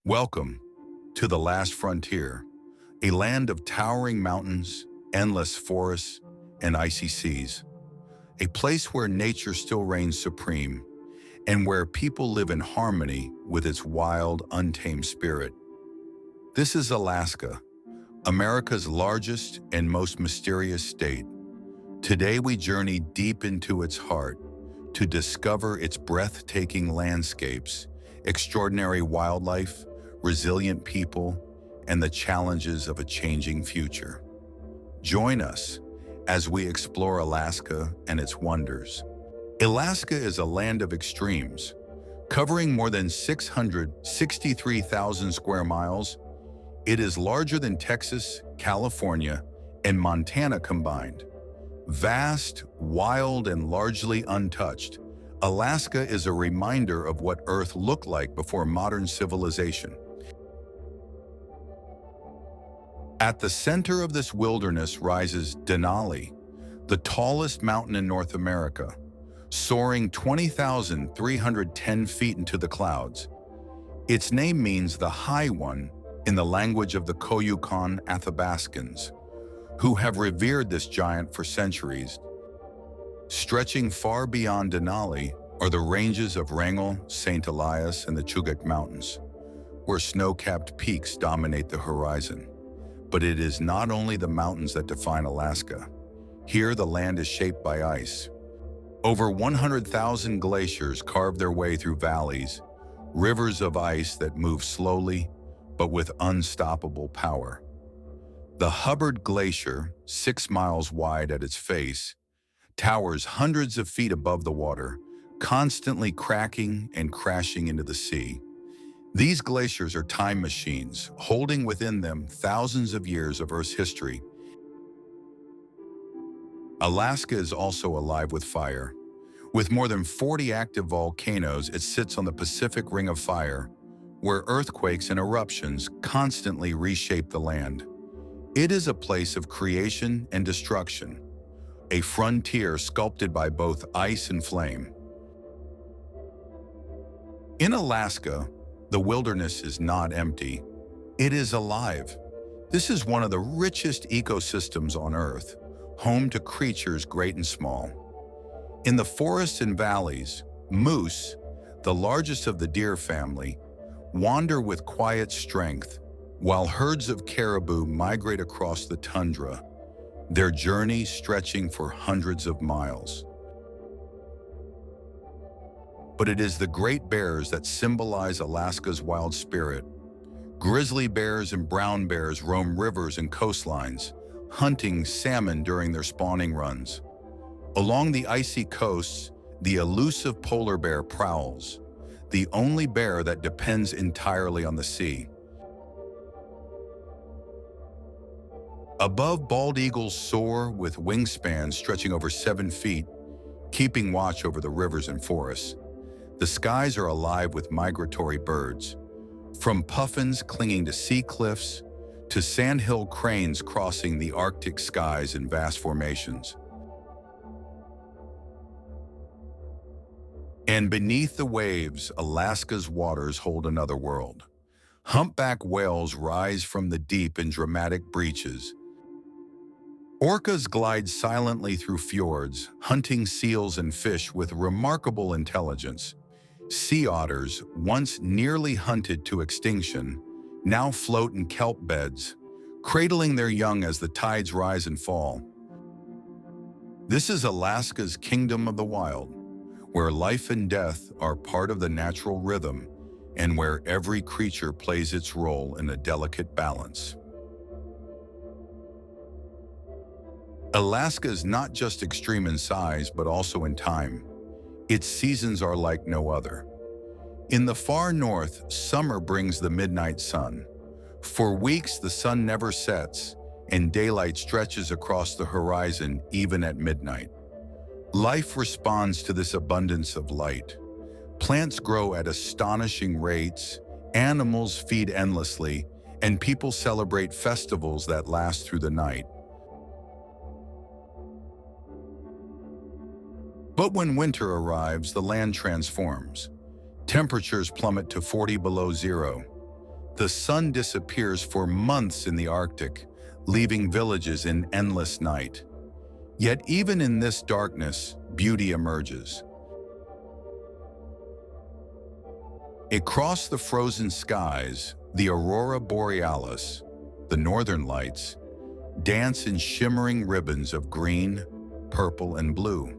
Welcome to the last frontier, a land of towering mountains, endless forests, and icy seas. A place where nature still reigns supreme and where people live in harmony with its wild, untamed spirit. This is Alaska, America's largest and most mysterious state. Today we journey deep into its heart to discover its breathtaking landscapes, extraordinary wildlife, resilient people, and the challenges of a changing future. Join us as we explore Alaska and its wonders. Alaska is a land of extremes, covering more than 663,000 square miles. It is larger than Texas, California, and Montana combined. Vast, wild, and largely untouched, Alaska is a reminder of what Earth looked like before modern civilization. At the center of this wilderness rises Denali, the tallest mountain in North America, soaring 20,310 feet into the clouds. Its name means the High One in the language of the Koyukon Athabascans, who have revered this giant for centuries. Stretching far beyond Denali are the ranges of Wrangell, St. Elias, and the Chugach Mountains, where snow-capped peaks dominate the horizon. But it is not only the mountains that define Alaska. Here, the land is shaped by ice. Over 100,000 glaciers carve their way through valleys, rivers of ice that move slowly, but with unstoppable power. The Hubbard Glacier, 6 miles wide at its face, towers hundreds of feet above the water, constantly cracking and crashing into the sea. These glaciers are time machines, holding within them thousands of years of Earth's history. Alaska is also alive with fire. With more than 40 active volcanoes, it sits on the Pacific Ring of Fire, where earthquakes and eruptions constantly reshape the land. It is a place of creation and destruction, a frontier sculpted by both ice and flame. In Alaska, the wilderness is not empty. It is alive. This is one of the richest ecosystems on Earth, home to creatures great and small. In the forests and valleys, moose, the largest of the deer family, wander with quiet strength, while herds of caribou migrate across the tundra, their journey stretching for hundreds of miles. But it is the great bears that symbolize Alaska's wild spirit. Grizzly bears and brown bears roam rivers and coastlines, hunting salmon during their spawning runs. Along the icy coasts, the elusive polar bear prowls, the only bear that depends entirely on the sea. Above, bald eagles soar with wingspans stretching over 7 feet, keeping watch over the rivers and forests. The skies are alive with migratory birds, from puffins clinging to sea cliffs to sandhill cranes crossing the Arctic skies in vast formations. And beneath the waves, Alaska's waters hold another world. Humpback whales rise from the deep in dramatic breaches. Orcas glide silently through fjords, hunting seals and fish with remarkable intelligence. Sea otters, once nearly hunted to extinction, now float in kelp beds, cradling their young as the tides rise and fall. This is Alaska's kingdom of the wild, where life and death are part of the natural rhythm and where every creature plays its role in a delicate balance. Alaska is not just extreme in size, but also in time. Its seasons are like no other. In the far north, summer brings the midnight sun. For weeks, the sun never sets, and daylight stretches across the horizon even at midnight. Life responds to this abundance of light. Plants grow at astonishing rates, animals feed endlessly, and people celebrate festivals that last through the night. But when winter arrives, the land transforms. Temperatures plummet to 40 below zero. The sun disappears for months in the Arctic, leaving villages in endless night. Yet even in this darkness, beauty emerges. Across the frozen skies, the aurora borealis, the northern lights, dance in shimmering ribbons of green, purple, and blue.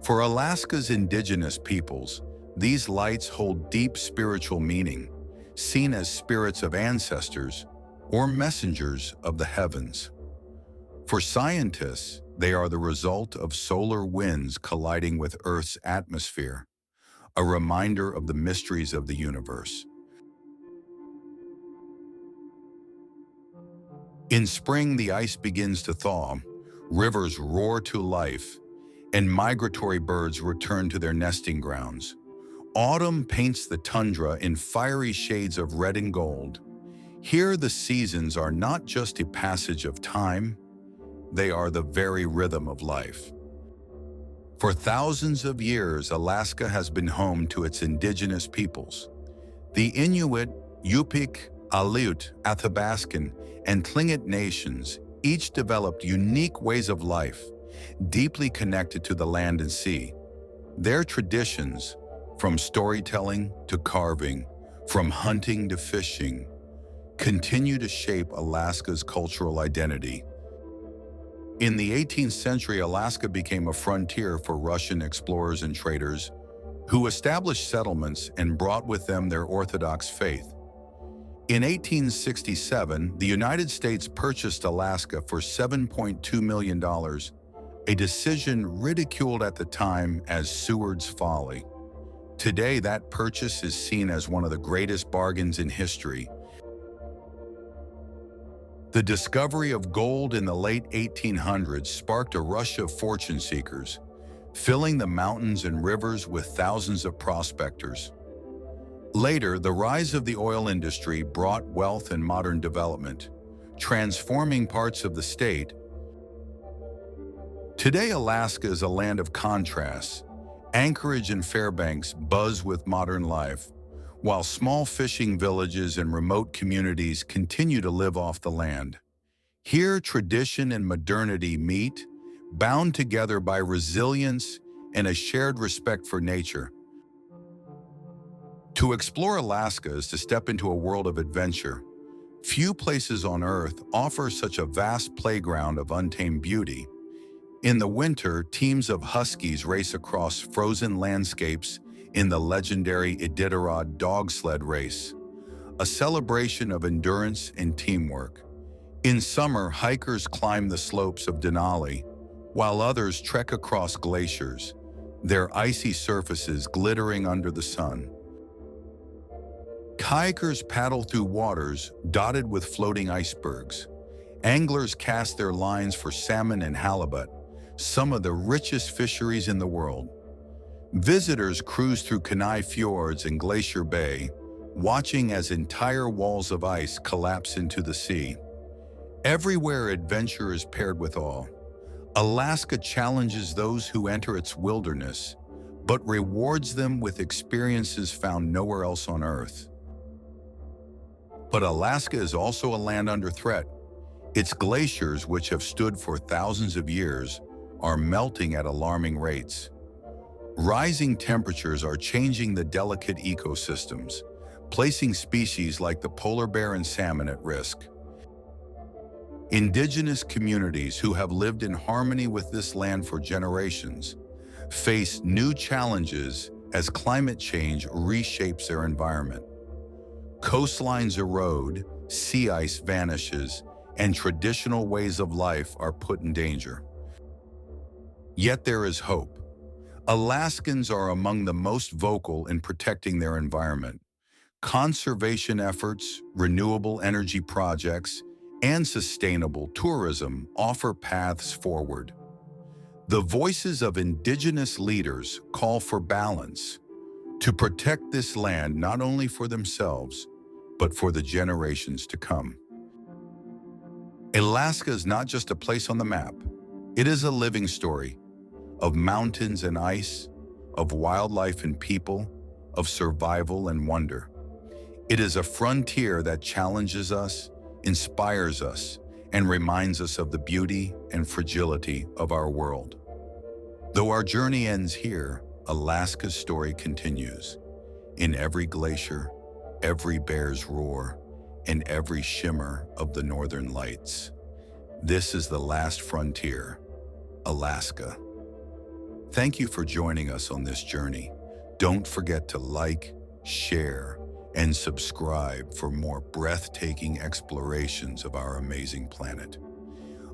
For Alaska's indigenous peoples, these lights hold deep spiritual meaning, seen as spirits of ancestors or messengers of the heavens. For scientists, they are the result of solar winds colliding with Earth's atmosphere, a reminder of the mysteries of the universe. In spring, the ice begins to thaw, rivers roar to life, and migratory birds return to their nesting grounds. Autumn paints the tundra in fiery shades of red and gold. Here, the seasons are not just a passage of time, they are the very rhythm of life. For thousands of years, Alaska has been home to its indigenous peoples. The Inuit, Yupik, Aleut, Athabaskan, and Tlingit nations each developed unique ways of life, deeply connected to the land and sea. Their traditions, from storytelling to carving, from hunting to fishing, continue to shape Alaska's cultural identity. In the 18th century, Alaska became a frontier for Russian explorers and traders who established settlements and brought with them their Orthodox faith. In 1867, the United States purchased Alaska for $7.2 million, a decision ridiculed at the time as Seward's folly. Today, that purchase is seen as one of the greatest bargains in history. The discovery of gold in the late 1800s sparked a rush of fortune seekers, filling the mountains and rivers with thousands of prospectors. Later, the rise of the oil industry brought wealth and modern development, transforming parts of the state. Today, Alaska is a land of contrasts. Anchorage and Fairbanks buzz with modern life, while small fishing villages and remote communities continue to live off the land. Here, tradition and modernity meet, bound together by resilience and a shared respect for nature. To explore Alaska is to step into a world of adventure. Few places on Earth offer such a vast playground of untamed beauty. In the winter, teams of huskies race across frozen landscapes in the legendary Iditarod dog sled race, a celebration of endurance and teamwork. In summer, hikers climb the slopes of Denali, while others trek across glaciers, their icy surfaces glittering under the sun. Kayakers paddle through waters dotted with floating icebergs. Anglers cast their lines for salmon and halibut, some of the richest fisheries in the world. Visitors cruise through Kenai fjords and Glacier Bay, watching as entire walls of ice collapse into the sea. Everywhere, adventure is paired with awe. Alaska challenges those who enter its wilderness, but rewards them with experiences found nowhere else on Earth. But Alaska is also a land under threat. Its glaciers, which have stood for thousands of years, are melting at alarming rates. Rising temperatures are changing the delicate ecosystems, placing species like the polar bear and salmon at risk. Indigenous communities who have lived in harmony with this land for generations face new challenges as climate change reshapes their environment. Coastlines erode, sea ice vanishes, and traditional ways of life are put in danger. Yet there is hope. Alaskans are among the most vocal in protecting their environment. Conservation efforts, renewable energy projects, and sustainable tourism offer paths forward. The voices of Indigenous leaders call for balance, to protect this land not only for themselves, but for the generations to come. Alaska is not just a place on the map. It is a living story of mountains and ice, of wildlife and people, of survival and wonder. It is a frontier that challenges us, inspires us, and reminds us of the beauty and fragility of our world. Though our journey ends here, Alaska's story continues. In every glacier, every bear's roar, and every shimmer of the northern lights. This is the last frontier, Alaska. Thank you for joining us on this journey. Don't forget to like, share, and subscribe for more breathtaking explorations of our amazing planet.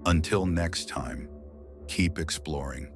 Until next time, keep exploring.